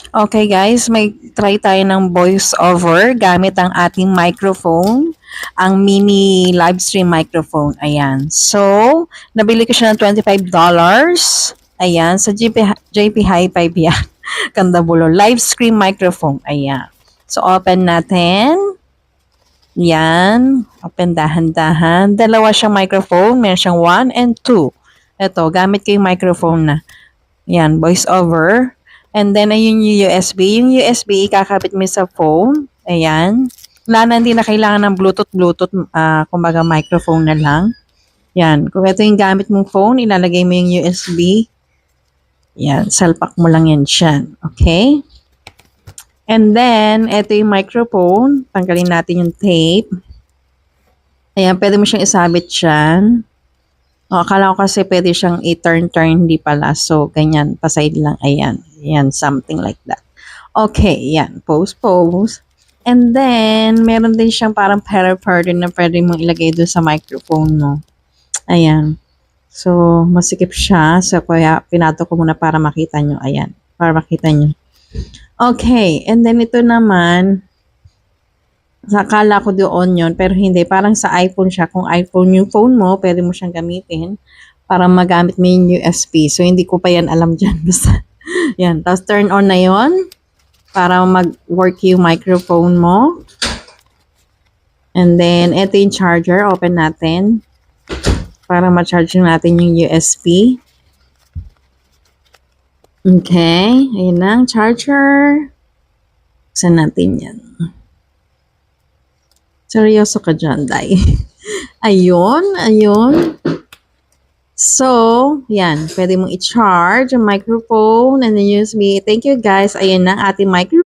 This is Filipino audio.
Okay guys, may try tayo ng voice over gamit ang ating microphone, ang mini live stream microphone. Ayan. So, nabili ko siya ng $25. Ayan, sa JP Hi-Fi yan. Kandabulo. Live stream microphone. Ayan. So, open natin. Yan. Open dahan-dahan. Dalawa siyang microphone. Meron siyang 1 and 2. Ito, gamit ko yung microphone na. Yan, voice over. And then, ayun yung USB. Yung USB, ikakabit mo sa phone. Ayan. Wala na, hindi na kailangan ng Bluetooth. Kumbaga, microphone na lang. Yan. Kung ito yung gamit mong phone, ilalagay mo yung USB. Yan. Salpak mo lang yan dyan. Okay? And then, ito yung microphone. Tanggalin natin yung tape. Ayan, pwede mo siyang isabit dyan. O, akala ko kasi pwede siyang i-turn, hindi pala. So, ganyan, paside lang. Ayan. Ayan, something like that. Okay, yan. Pose. And then, meron din siyang parang paracord na pwede mong ilagay doon sa microphone mo. Ayan. So, masikip siya. So, kaya pinato ko muna para makita nyo. Ayan. Para makita nyo. Okay. And then, ito naman, akala ko doon yun, pero hindi. Parang sa iPhone siya. Kung iPhone yung phone mo, pwede mo siyang gamitin para magamit mo yung USB. So, hindi ko pa yan alam dyan. Basta, yan. Tapos, turn on na yon para mag-work yung microphone mo. And then, ito yung charger. Open natin para ma-charge natin yung USB. Okay. Ayun na ang charger. Buksan natin yan. Seryoso ka dyan, Day. Ayun. So, yan. Pwede mong i-charge ang microphone and the USB. Thank you, guys. Ayun na ang ating microphone.